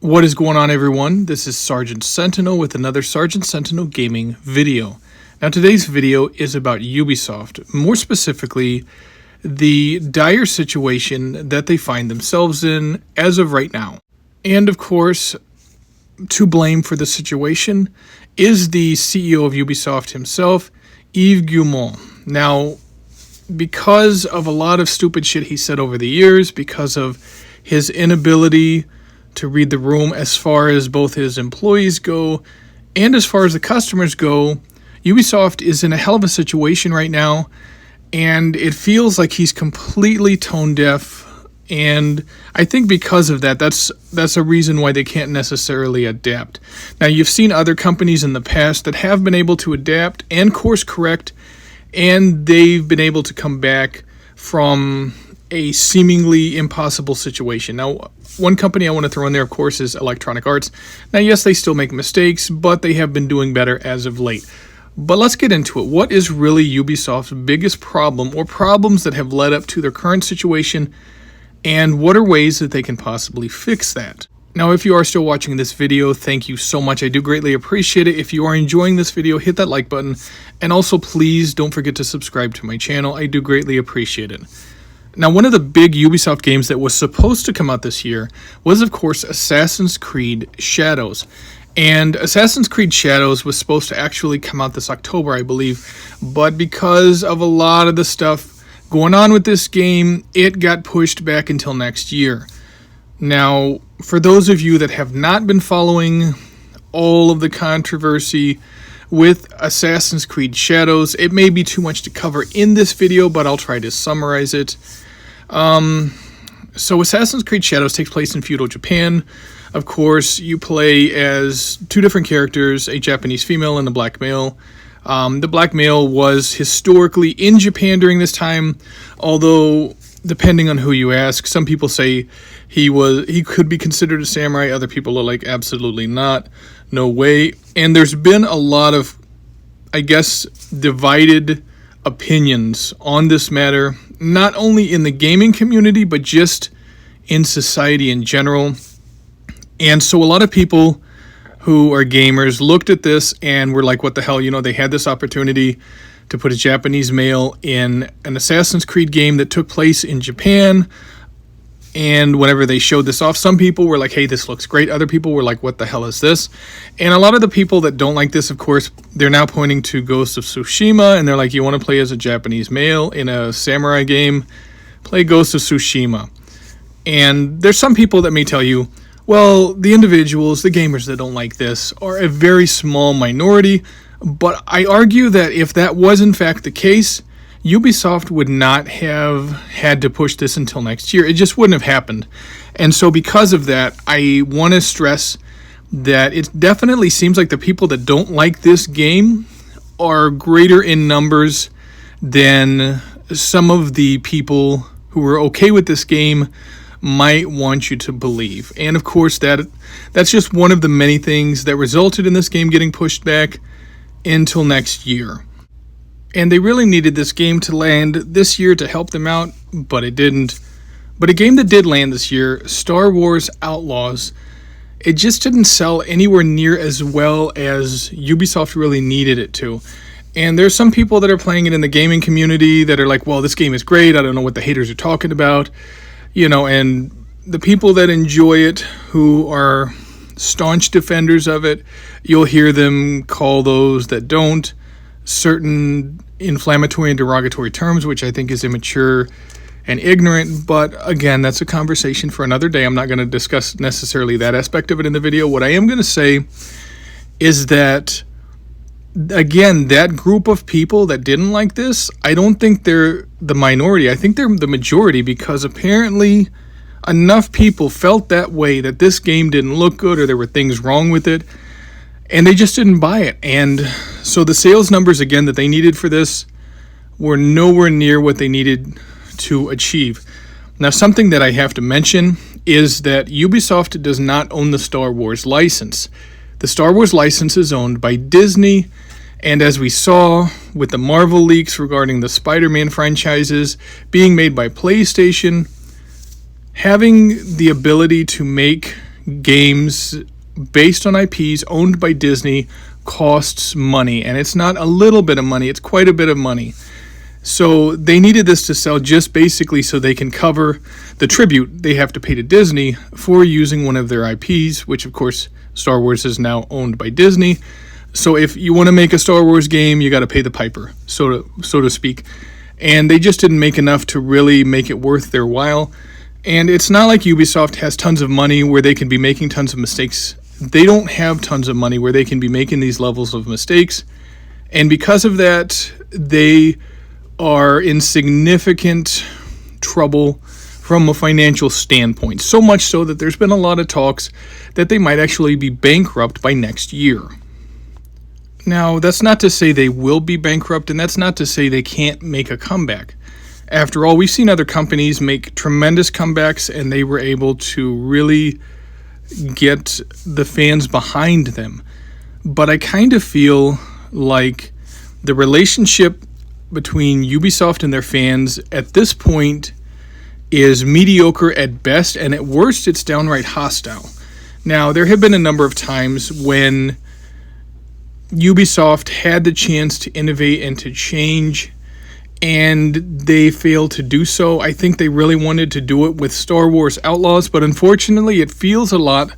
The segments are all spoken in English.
What is going on, everyone? This is Sergeant Sentinel with another Sergeant Sentinel gaming video. Now, today's video is about Ubisoft, more specifically, the dire situation that they find themselves in as of right now. And of course, to blame for the situation is the CEO of Ubisoft himself, Yves Guillemot. Now, because of a lot of stupid shit he said over the years, because of his inability to read the room as far as both his employees go and as far as the customers go, Ubisoft is in a hell of a situation right now, and it feels like he's completely tone deaf. And I think because of that, that's a reason why they can't necessarily adapt. Now, you've seen other companies in the past that have been able to adapt and course correct, and they've been able to come back from a seemingly impossible situation. Now, one company I want to throw in there, of course, is Electronic Arts. Now, yes, they still make mistakes, but they have been doing better as of late. But let's get into it. What is really Ubisoft's biggest problem, or problems that have led up to their current situation, and what are ways that they can possibly fix that? Now, if you are still watching this video, thank you so much. I do greatly appreciate it. If you are enjoying this video, hit that like button. And also, please don't forget to subscribe to my channel. I do greatly appreciate it. Now, one of the big Ubisoft games that was supposed to come out this year was, of course, Assassin's Creed Shadows. And Assassin's Creed Shadows was supposed to actually come out this October, I believe. But because of a lot of the stuff going on with this game, it got pushed back until next year. Now, for those of you that have not been following all of the controversy with Assassin's Creed Shadows, it may be too much to cover in this video, but I'll try to summarize it. So Assassin's Creed Shadows takes place in feudal Japan. Of course, you play as two different characters, a Japanese female and a black male. The black male was historically in Japan during this time, although depending on who you ask, some people say he could be considered a samurai. Other people are like, absolutely not, no way. And there's been a lot of, I guess, divided opinions on this matter, not only in the gaming community, but just in society in general. And so a lot of people who are gamers looked at this and were like, what the hell, they had this opportunity to put a Japanese male in an Assassin's Creed game that took place in Japan. And whenever they showed this off, some people were like, hey, this looks great. Other people were like, what the hell is this? And a lot of the people that don't like this, of course, they're now pointing to Ghost of Tsushima, and they're like, you want to play as a Japanese male in a samurai game? Play Ghost of Tsushima. And there's some people that may tell you, well, the individuals, the gamers that don't like this are a very small minority. But I argue that if that was in fact the case, Ubisoft would not have had to push this until next year. It just wouldn't have happened. And so because of that, I want to stress that it definitely seems like the people that don't like this game are greater in numbers than some of the people who are okay with this game might want you to believe. And of course, that's just one of the many things that resulted in this game getting pushed back until next year. And they really needed this game to land this year to help them out, but it didn't. But a game that did land this year, Star Wars Outlaws, it just didn't sell anywhere near as well as Ubisoft really needed it to. And there's some people that are playing it in the gaming community that are like, well, this game is great, I don't know what the haters are talking about. And the people that enjoy it, who are staunch defenders of it, you'll hear them call those that don't certain inflammatory and derogatory terms, which I think is immature and ignorant. But again, that's a conversation for another day. I'm not going to discuss necessarily that aspect of it in the video. What I am going to say is that, again, that group of people that didn't like this, I don't think they're the minority. I think they're the majority, because apparently enough people felt that way, that this game didn't look good or there were things wrong with it, and they just didn't buy it. And so the sales numbers, again, that they needed for this were nowhere near what they needed to achieve. Now, something that I have to mention is that Ubisoft does not own the Star Wars license. The Star Wars license is owned by Disney, and as we saw with the Marvel leaks regarding the Spider-Man franchises being made by PlayStation, having the ability to make games based on IPs owned by Disney costs money, and it's not a little bit of money, it's quite a bit of money. So they needed this to sell just basically so they can cover the tribute they have to pay to Disney for using one of their IPs, which of course Star Wars is now owned by Disney. So if you want to make a Star Wars game, you got to pay the piper, so to speak. And they just didn't make enough to really make it worth their while. And it's not like Ubisoft has tons of money where they can be making tons of mistakes. They don't have tons of money where they can be making these levels of mistakes. And because of that, they are in significant trouble from a financial standpoint. So much so that there's been a lot of talks that they might actually be bankrupt by next year. Now, that's not to say they will be bankrupt, and that's not to say they can't make a comeback. After all, we've seen other companies make tremendous comebacks, and they were able to really get the fans behind them. But I kind of feel like the relationship between Ubisoft and their fans at this point is mediocre at best, and at worst it's downright hostile. Now, there have been a number of times when Ubisoft had the chance to innovate and to change, and they failed to do so. I think they really wanted to do it with Star Wars Outlaws, but unfortunately it feels a lot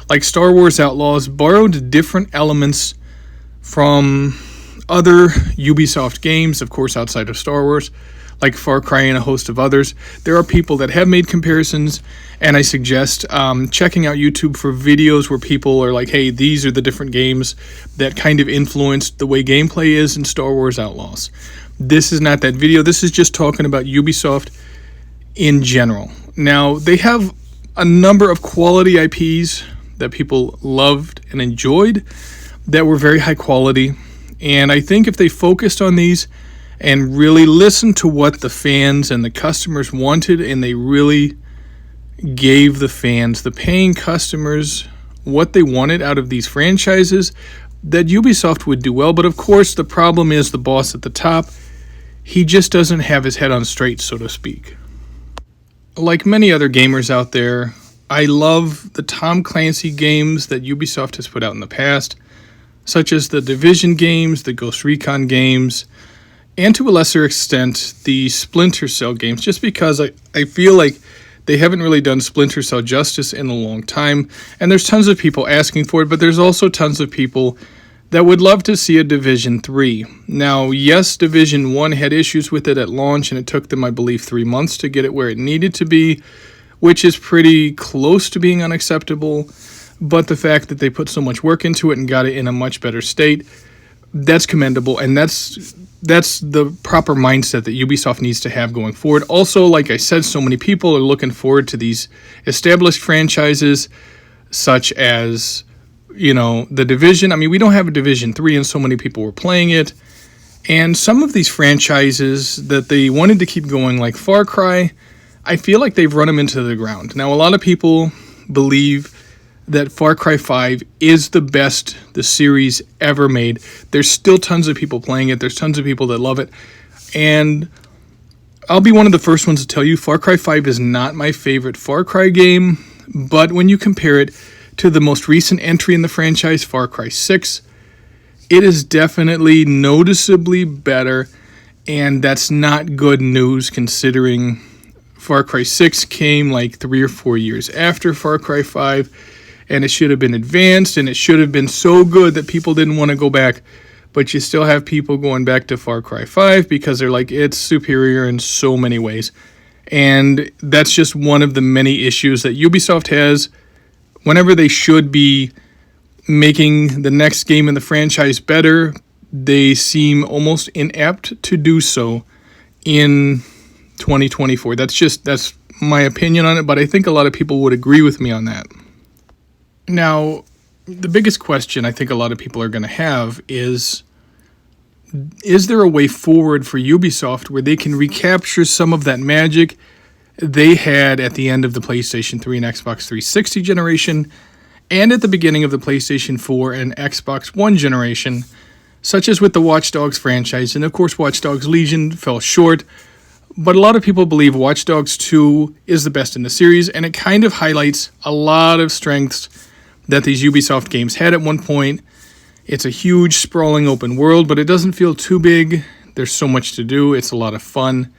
like Star Wars Outlaws borrowed different elements from other Ubisoft games, of course outside of Star Wars, like Far Cry and a host of others. There are people that have made comparisons, and I suggest checking out YouTube for videos where people are like, hey, these are the different games that kind of influenced the way gameplay is in Star Wars Outlaws. This is not that video. This is just talking about Ubisoft in general. Now, they have a number of quality IPs that people loved and enjoyed that were very high quality. And I think if they focused on these and really listened to what the fans and the customers wanted, and they really gave the fans, the paying customers, what they wanted out of these franchises, that Ubisoft would do well. But of course, the problem is the boss at the top. He just doesn't have his head on straight, so to speak. Like many other gamers out there, I love the Tom Clancy games that Ubisoft has put out in the past, such as the Division games, the Ghost Recon games, and to a lesser extent, the Splinter Cell games, just because I feel like they haven't really done Splinter Cell justice in a long time, and there's tons of people asking for it, but there's also tons of people that would love to see a Division 3. Now, yes, Division 1 had issues with it at launch, and it took them, I believe, 3 months to get it where it needed to be, which is pretty close to being unacceptable. But the fact that they put so much work into it and got it in a much better state, that's commendable, and that's the proper mindset that Ubisoft needs to have going forward. Also, like I said, so many people are looking forward to these established franchises, such as, the Division. I mean, we don't have a Division 3, and so many people were playing it. And some of these franchises that they wanted to keep going, like Far Cry, I feel like they've run them into the ground. Now, a lot of people believe that Far Cry 5 is the best the series ever made. There's still tons of people playing it. There's tons of people that love it. And I'll be one of the first ones to tell you, Far Cry 5 is not my favorite Far Cry game, but when you compare it to the most recent entry in the franchise, Far Cry 6, it is definitely noticeably better, and that's not good news considering Far Cry 6 came like 3 or 4 years after Far Cry 5, and it should have been advanced, and it should have been so good that people didn't want to go back. But you still have people going back to Far Cry 5 because they're like, it's superior in so many ways. And that's just one of the many issues that Ubisoft has. Whenever they should be making the next game in the franchise better, they seem almost inept to do so in 2024. That's my opinion on it, but I think a lot of people would agree with me on that. Now, the biggest question I think a lot of people are going to have is there a way forward for Ubisoft where they can recapture some of that magic they had at the end of the PlayStation 3 and Xbox 360 generation, and at the beginning of the PlayStation 4 and Xbox One generation, such as with the Watch Dogs franchise. And of course, Watch Dogs Legion fell short, But a lot of people believe Watch Dogs 2 is the best in the series, and it kind of highlights a lot of strengths that these Ubisoft games had at one point. It's a huge, sprawling open world, but it doesn't feel too big. There's so much to do. It's a lot of fun.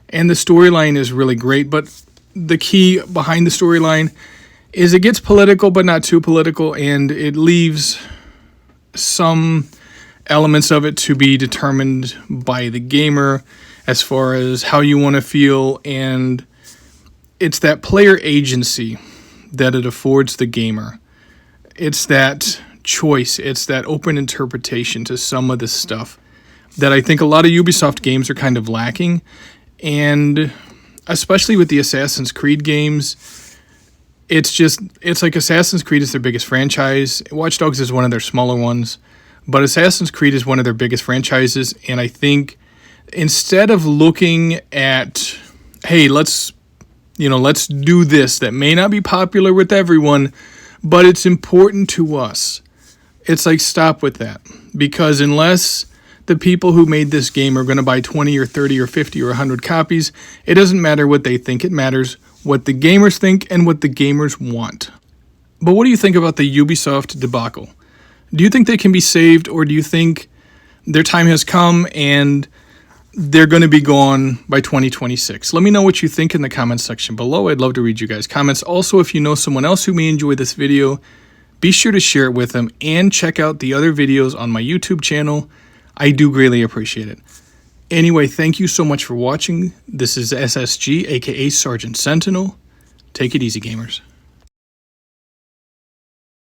And the storyline is really great, but the key behind the storyline is it gets political, but not too political, and it leaves some elements of it to be determined by the gamer as far as how you want to feel, and it's that player agency that it affords the gamer. It's that choice, it's that open interpretation to some of this stuff that I think a lot of Ubisoft games are kind of lacking, and especially with the Assassin's Creed games, it's like Assassin's Creed is their biggest franchise. Watch Dogs is one of their smaller ones, but Assassin's Creed is one of their biggest franchises, and I think instead of looking at, hey, let's do this that may not be popular with everyone, but it's important to us. It's like, stop with that. Because unless the people who made this game are going to buy 20 or 30 or 50 or 100 copies, it doesn't matter what they think. It matters what the gamers think and what the gamers want. But what do you think about the Ubisoft debacle? Do you think they can be saved, or do you think their time has come and they're going to be gone by 2026? Let me know what you think in the comments section below. I'd love to read you guys' comments. Also, if you know someone else who may enjoy this video, be sure to share it with them and check out the other videos on my YouTube channel. I do greatly appreciate it. Anyway, thank you so much for watching. This is SSG, aka Sergeant Sentinel. Take it easy, gamers.